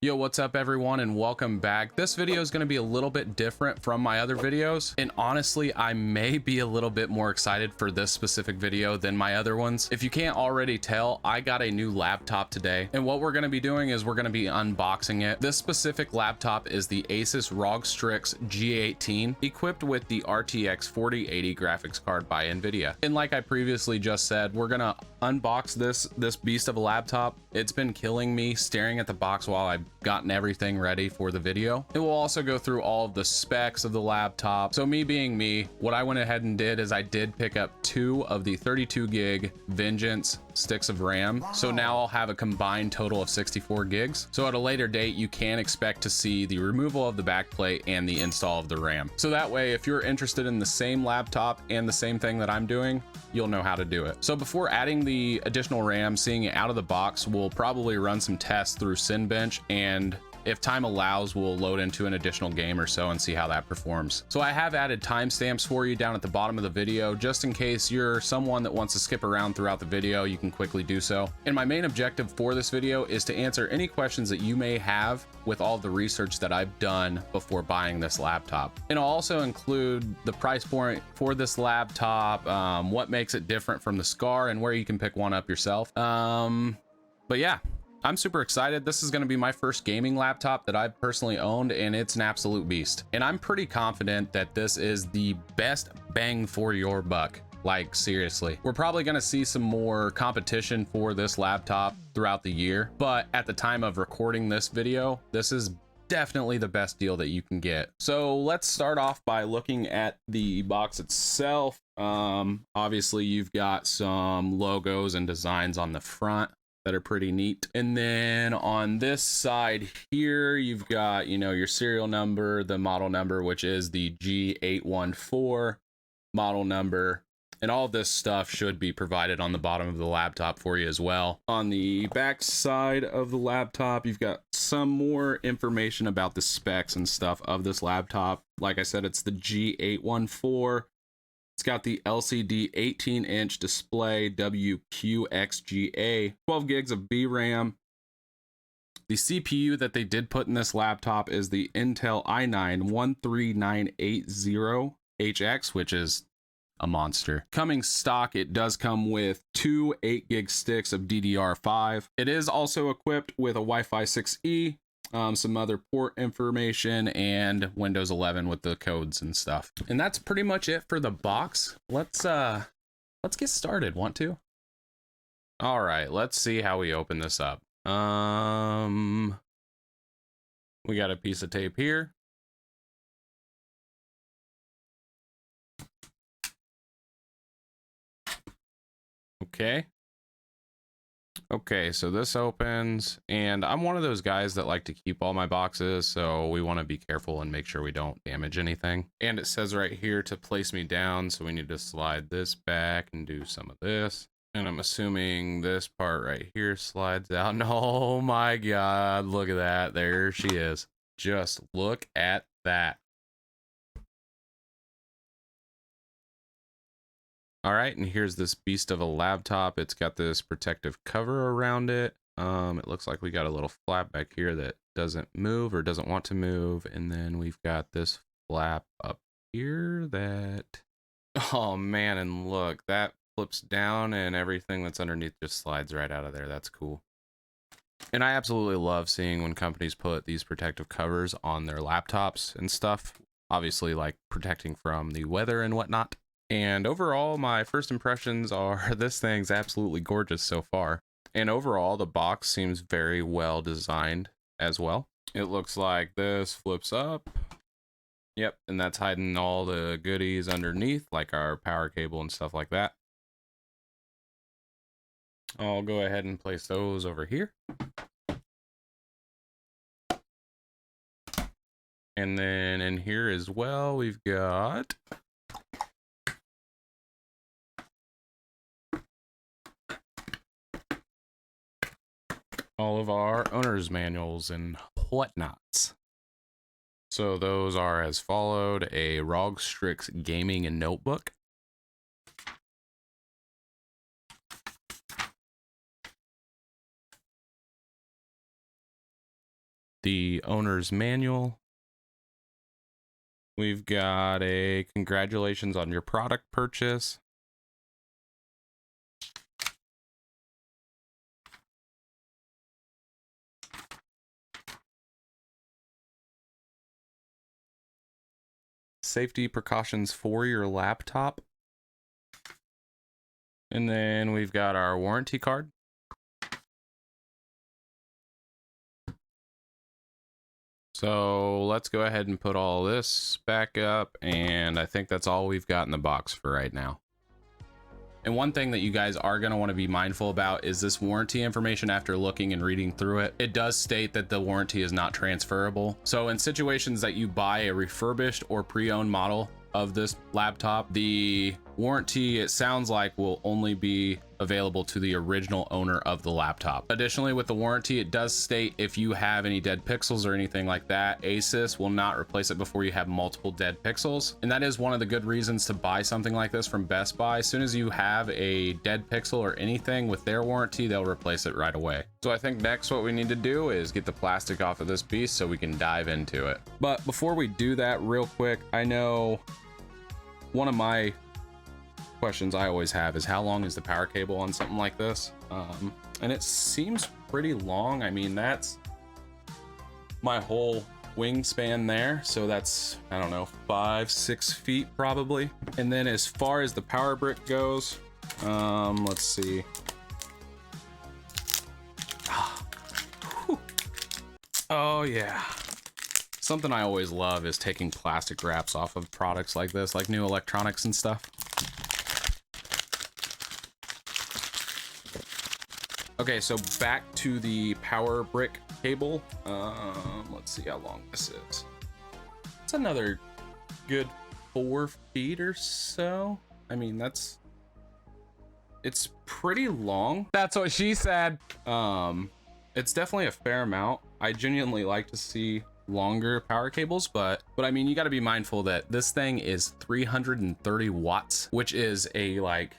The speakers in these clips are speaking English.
Yo, what's up everyone and welcome back. This video is going to be a little bit different from my other videos, and honestly I may be a little bit more excited for this specific video than my other ones. If you can't already tell, I got a new laptop today, and what we're going to be doing is we're going to be unboxing it. This specific laptop is the Asus Rog Strix G18, equipped with the RTX-4080 graphics card by NVIDIA. And like I previously just said, we're going to unbox this beast of a laptop. It's been killing me staring at the box while I've gotten everything ready for the video. It will also go through all of the specs of the laptop. So me being me, what I went ahead and did is I did pick up 2 of the 32 gig Vengeance sticks of RAM. So now I'll have a combined total of 64 gigs. So at a later date, you can expect to see the removal of the backplate and the install of the RAM. So that way, if you're interested in the same laptop and the same thing that I'm doing, you'll know how to do it. So before adding the additional RAM, seeing it out of the box, we'll probably run some tests through Cinebench, and if time allows, we'll load into an additional game or so and see how that performs. So I have added timestamps for you down at the bottom of the video, just in case you're someone that wants to skip around throughout the video, you can quickly do so. And my main objective for this video is to answer any questions that you may have with all the research that I've done before buying this laptop. And I'll also include the price point for this laptop, what makes it different from the Scar, and where you can pick one up yourself. But yeah, I'm super excited. This is going to be my first gaming laptop that I've personally owned, and it's an absolute beast. And I'm pretty confident that this is the best bang for your buck. Like, seriously. We're probably going to see some more competition for this laptop throughout the year, but at the time of recording this video, this is definitely the best deal that you can get. So let's start off by looking at the box itself. Obviously you've got some logos and designs on the front that are pretty neat. And then on this side here, you've got, you know, your serial number, the model number, which is the G814 model number. And all this stuff should be provided on the bottom of the laptop for you as well. On the back side of the laptop, you've got some more information about the specs and stuff of this laptop. Like I said, it's the G814. It's got the LCD 18-inch display, WQXGA, 12 gigs of VRAM. The CPU that they did put in this laptop is the Intel i9-13980HX, which is a monster. Coming stock, it does come with 2 8 gig sticks of DDR5. It is also equipped with a Wi-Fi 6E, some other port information, and Windows 11 with the codes and stuff. And that's pretty much it for the box. Let's get started. Want to? All right, let's see how we open this up. We got a piece of tape here. Okay, so this opens, and I'm one of those guys that like to keep all my boxes, so we want to be careful and make sure we don't damage anything. And it says right here to place me down, so we need to slide this back and do some of this. And I'm assuming this part right here slides out. And oh my god, look at that. There she is. Just look at that. All right, and here's this beast of a laptop. It's got this protective cover around it. It looks like we got a little flap back here that doesn't move or doesn't want to move. And then we've got this flap up here that, oh man, and look, that flips down and everything that's underneath just slides right out of there. That's cool. And I absolutely love seeing when companies put these protective covers on their laptops and stuff. Obviously, like protecting from the weather and whatnot. And overall, my first impressions are this thing's absolutely gorgeous so far. And overall, the box seems very well designed as well. It looks like this flips up. Yep, and that's hiding all the goodies underneath, like our power cable and stuff like that. I'll go ahead and place those over here. And then in here as well, we've got all of our owner's manuals and whatnots. So those are as followed: a Rog Strix gaming and notebook, the owner's manual. We've got a congratulations on your product purchase. Safety precautions for your laptop. And then we've got our warranty card. So let's go ahead and put all this back up, and I think that's all we've got in the box for right now. And one thing that you guys are going to want to be mindful about is this warranty information. After looking and reading through it, it does state that the warranty is not transferable. So in situations that you buy a refurbished or pre-owned model of this laptop, the warranty, it sounds like, will only be available to the original owner of the laptop. Additionally, with the warranty, it does state if you have any dead pixels or anything like that, Asus will not replace it before you have multiple dead pixels. And that is one of the good reasons to buy something like this from Best Buy. As soon as you have a dead pixel or anything with their warranty, they'll replace it right away. So I think next what we need to do is get the plastic off of this beast so we can dive into it. But before we do that, real quick, I know one of my questions I always have is how long is the power cable on something like this? And it seems pretty long. I mean, that's my whole wingspan there, so that's, I don't know, 5-6 feet probably. And then as far as the power brick goes, let's see. Oh yeah. Something I always love is taking plastic wraps off of products like this, like new electronics and stuff. Okay, so back to the power brick cable. Let's see how long this is. It's another good 4 feet or so. I mean, it's pretty long. That's what she said. It's definitely a fair amount. I genuinely like to see longer power cables, but I mean, you got to be mindful that this thing is 330 watts, which is a like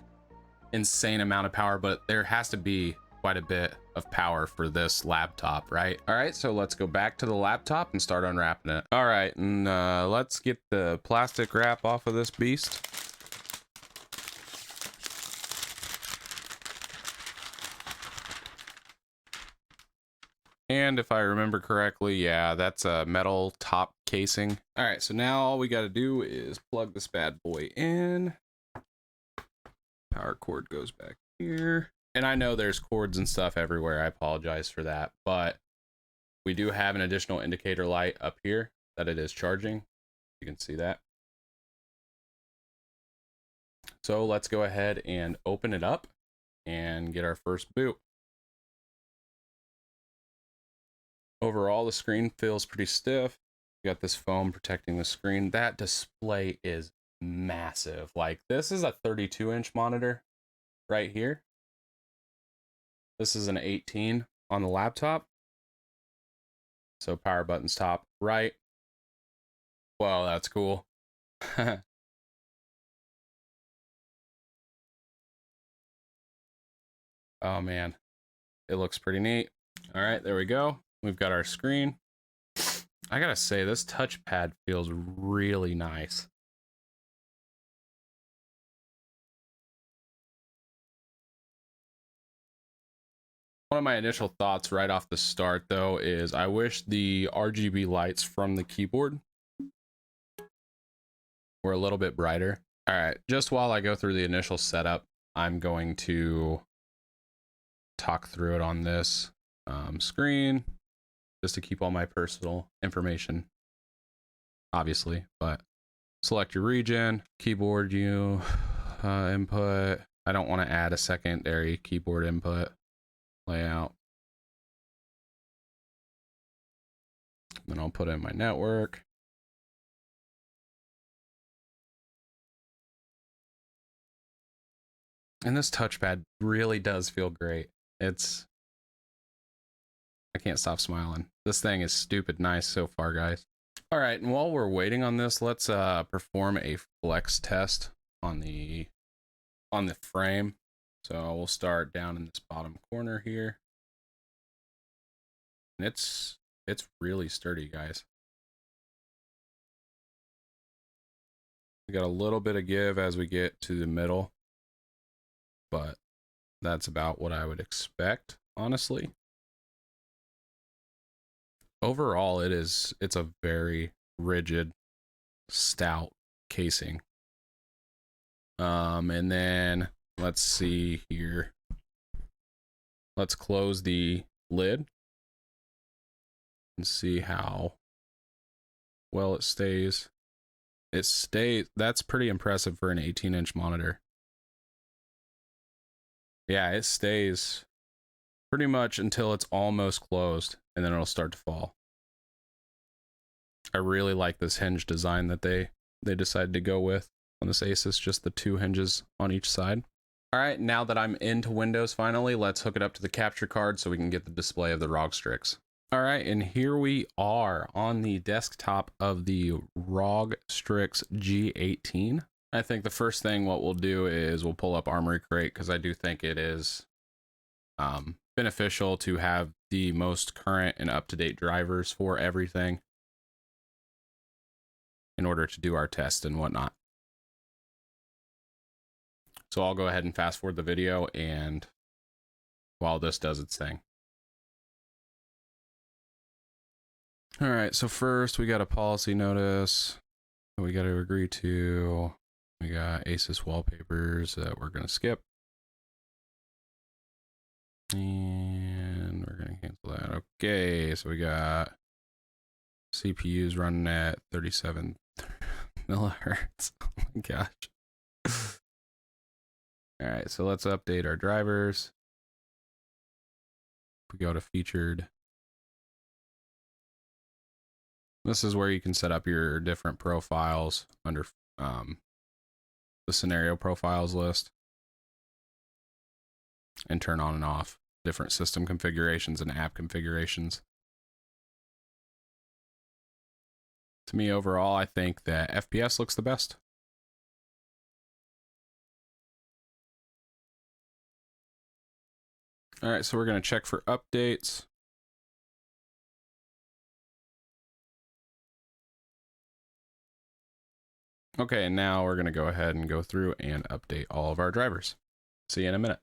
insane amount of power, but there has to be quite a bit of power for this laptop, right? All right, so let's go back to the laptop and start unwrapping it. All right, and let's get the plastic wrap off of this beast. And if I remember correctly, yeah, that's a metal top casing. All right, so now all we got to do is plug this bad boy in. Power cord goes back here. And I know there's cords and stuff everywhere. I apologize for that, but we do have an additional indicator light up here that it is charging. You can see that. So let's go ahead and open it up and get our first boot. Overall, the screen feels pretty stiff. You got this foam protecting the screen. That display is massive. Like, this is a 32-inch monitor right here. This is an 18 on the laptop. So power buttons top right. Wow, that's cool. Oh man, it looks pretty neat. All right, there we go. We've got our screen. I gotta say, this touchpad feels really nice. One of my initial thoughts right off the start, though, is I wish the RGB lights from the keyboard were a little bit brighter. All right, just while I go through the initial setup, I'm going to talk through it on this screen, just to keep all my personal information, obviously. But select your region, keyboard input. I don't want to add a secondary keyboard input. Layout. Then I'll put in my network. And this touchpad really does feel great. I can't stop smiling. This thing is stupid nice so far, guys. All right, and while we're waiting on this, let's perform a flex test on the frame. So we'll start down in this bottom corner here. And it's It's really sturdy, guys. We got a little bit of give as we get to the middle, but that's about what I would expect, honestly. Overall, it's a very rigid, stout casing. And then let's see here. Let's close the lid and see how well it stays. It stays, that's pretty impressive for an 18-inch monitor. Yeah, it stays pretty much until it's almost closed, and then it'll start to fall. I really like this hinge design that they decided to go with on this Asus, just the 2 hinges on each side. All right, now that I'm into Windows finally, let's hook it up to the capture card so we can get the display of the Rog Strix. All right, and here we are on the desktop of the Rog Strix G18. I think the first thing what we'll do is we'll pull up Armory Crate, because I do think it is beneficial to have the most current and up-to-date drivers for everything in order to do our test and whatnot. So I'll go ahead and fast forward the video and while this does its thing. All right, so first we got a policy notice that we got to agree to. We got Asus wallpapers that we're going to skip. And we're going to cancel that. Okay, so we got CPUs running at 37 millihertz. Oh my gosh. All right, so let's update our drivers. We go to featured. This is where you can set up your different profiles under the scenario profiles list and turn on and off different system configurations and app configurations. To me, overall, I think that FPS looks the best. All right, so we're going to check for updates. Okay, and now we're going to go ahead and go through and update all of our drivers. See you in a minute.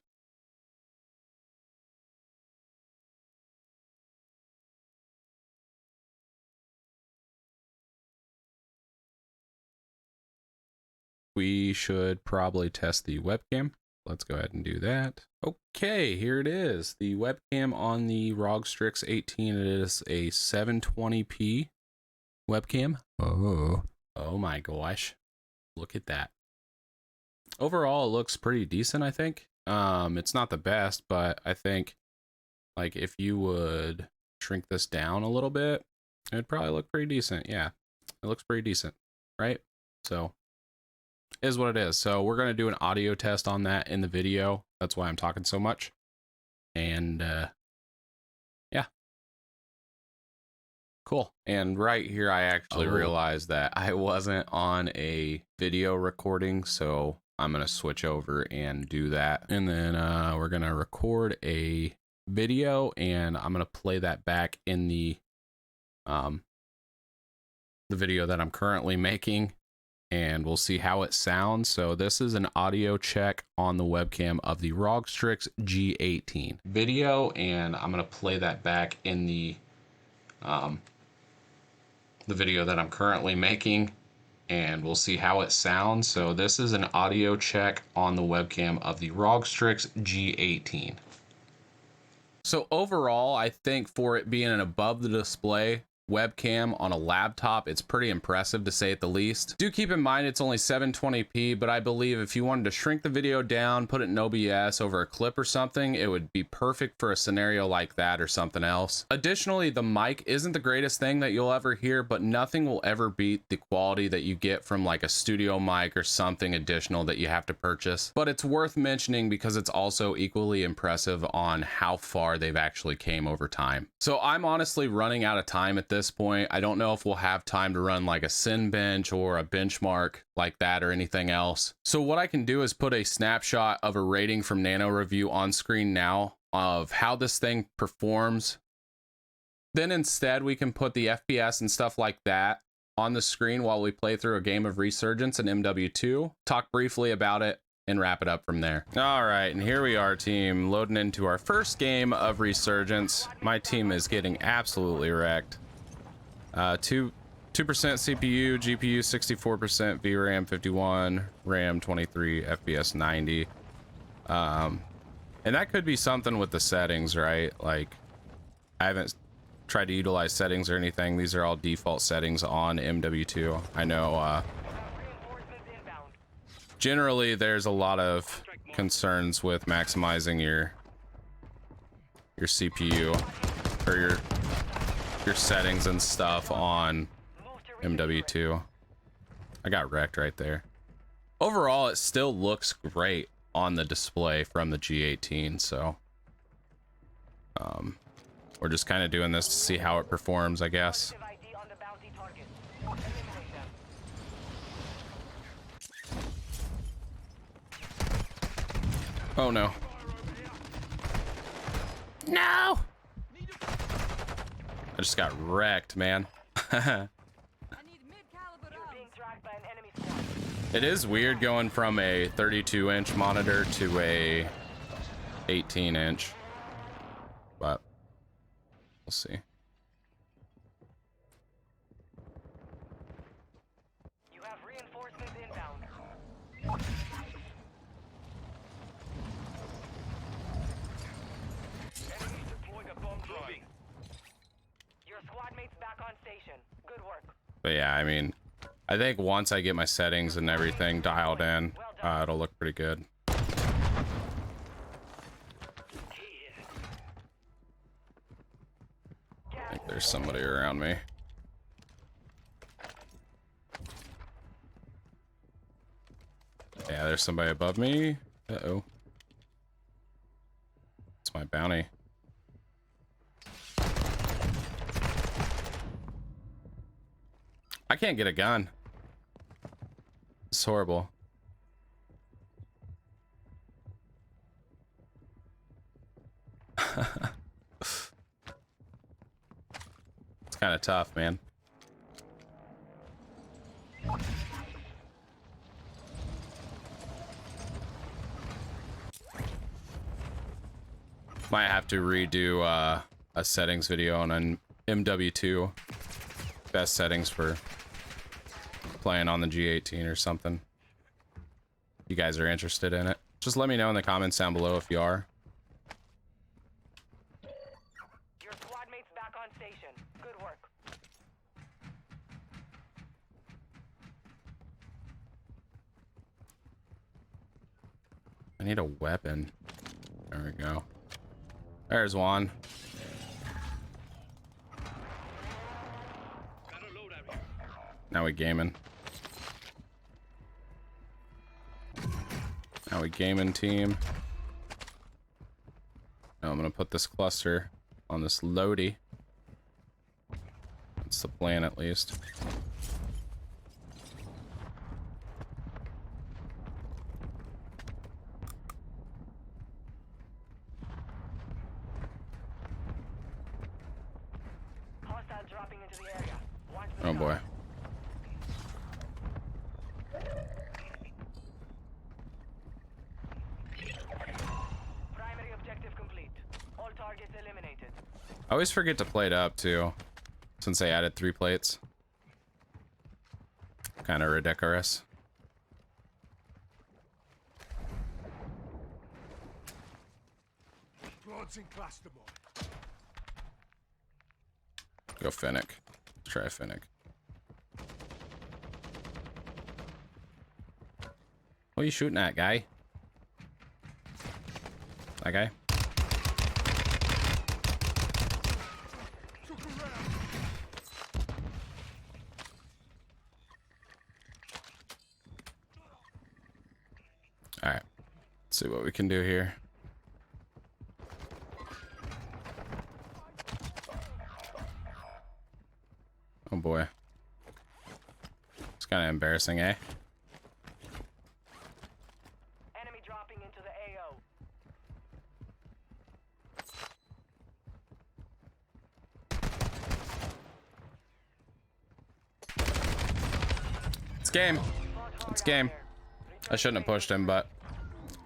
We should probably test the webcam. Let's go ahead and do that. Okay, here it is. The webcam on the Rog Strix 18. It is a 720p webcam. Oh my gosh. Look at that. Overall, it looks pretty decent, I think. It's not the best, but I think like if you would shrink this down a little bit, it'd probably look pretty decent. Yeah, it looks pretty decent, right? So is what it is. So we're going to do an audio test on that in the video. That's why I'm talking so much. And yeah. Cool. And right here, I actually realized that I wasn't on a video recording. So I'm going to switch over and do that. And then we're going to record a video and I'm going to play that back in the video that I'm currently making. And we'll see how it sounds. So this is an audio check on the webcam of the Rog Strix G18 video, and I'm going to play that back in the video that I'm currently making, and we'll see how it sounds. So this is an audio check on the webcam of the Rog Strix G18. So overall, I think for it being an above the display webcam on a laptop, it's pretty impressive to say at the least. Do keep in mind it's only 720p, but I believe if you wanted to shrink the video down, put it in OBS over a clip or something, it would be perfect for a scenario like that or something else. Additionally, the mic isn't the greatest thing that you'll ever hear, but nothing will ever beat the quality that you get from like a studio mic or something additional that you have to purchase. But it's worth mentioning because it's also equally impressive on how far they've actually came over time. So I'm honestly running out of time at this point. I don't know if we'll have time to run like a Cinebench or a benchmark like that or anything else. So what I can do is put a snapshot of a rating from Nano Review on screen now of how this thing performs Then instead we can put the FPS and stuff like that on the screen while we play through a game of Resurgence in MW2, talk briefly about it, and wrap it up from there. All right, and here we are, team, loading into our first game of Resurgence. My team is getting absolutely wrecked. 2% CPU, GPU 64%, VRAM 51, RAM 23, FPS 90. And that could be something with the settings, right? Like, I haven't tried to utilize settings or anything. These are all default settings on MW2. I know generally there's a lot of concerns with maximizing your CPU or your settings and stuff on MW2. I got wrecked right there. Overall, it still looks great on the display from the G18, so we're just kind of doing this to see how it performs, I guess. Oh no. No! I just got wrecked, man. It is weird going from a 32-inch monitor to a 18-inch, but we'll see. You have reinforcements inbound. Enemies deploying a bomb drone. Your squad mates back on station. Good work. But yeah, I mean, I think once I get my settings and everything dialed in, it'll look pretty good. I think there's somebody around me. Yeah, there's somebody above me. Uh-oh. It's my bounty. I can't get a gun. It's horrible. It's kind of tough, man. Might have to redo a settings video on an MW2. Best settings for playing on the G18 or something. If you guys are interested in it, just let me know in the comments down below if you are. Your squad mates back on station. Good work. I need a weapon. There we go. There's one. Now we gaming. Now we gaming, team. Now I'm gonna put this cluster on this Lodi. That's the plan, at least. Hostile dropping into the area. Watch the Oh sky. boy. Primary objective complete. All targets eliminated. I always forget to plate up too, since they added 3 plates. Kind of ridiculous. Go Finnick. Let's try Finnick. What are you shooting at, guy? That guy? Alright. Let's see what we can do here. Oh boy. It's kind of embarrassing, eh? Enemy dropping into the AO. It's game. It's game. I shouldn't have pushed him, but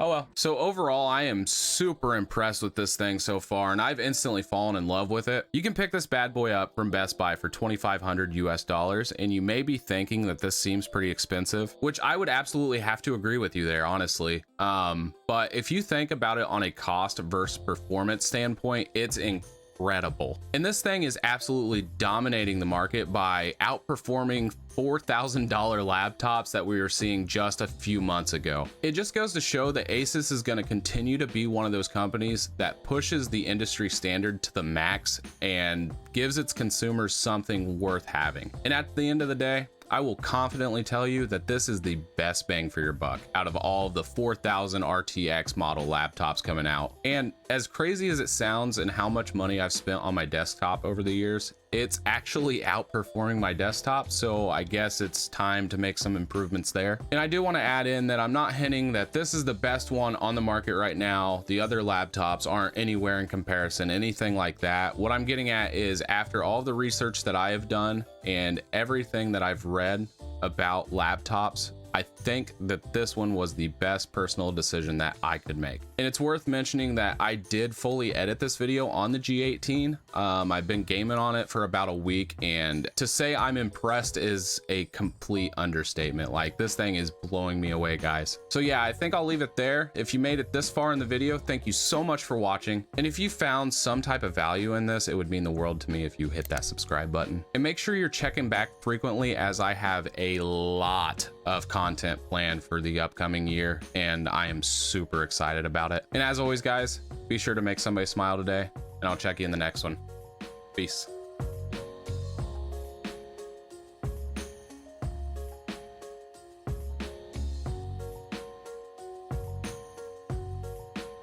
oh well. So overall, I am super impressed with this thing so far, and I've instantly fallen in love with it. You can pick this bad boy up from Best Buy for $2,500 US, and you may be thinking that this seems pretty expensive, which I would absolutely have to agree with you there, honestly. But if you think about it on a cost versus performance standpoint, it's incredible. And this thing is absolutely dominating the market by outperforming $4,000 laptops that we were seeing just a few months ago. It just goes to show that Asus is going to continue to be one of those companies that pushes the industry standard to the max and gives its consumers something worth having. And at the end of the day, I will confidently tell you that this is the best bang for your buck out of all of the 4000 RTX model laptops coming out. And as crazy as it sounds and how much money I've spent on my desktop over the years, it's actually outperforming my desktop, so I guess it's time to make some improvements there. And I do want to add in that I'm not hinting that this is the best one on the market right now. The other laptops aren't anywhere in comparison, anything like that. What I'm getting at is after all the research that I have done and everything that I've read about laptops, I think that this one was the best personal decision that I could make. And it's worth mentioning that I did fully edit this video on the G18. I've been gaming on it for about a week, and to say I'm impressed is a complete understatement. Like, this thing is blowing me away, guys. So yeah, I think I'll leave it there. If you made it this far in the video, thank you so much for watching. And if you found some type of value in this, it would mean the world to me if you hit that subscribe button. And make sure you're checking back frequently, as I have a lot of content planned for the upcoming year, and I am super excited about it. And as always, guys, be sure to make somebody smile today, and I'll check you in the next one. Peace.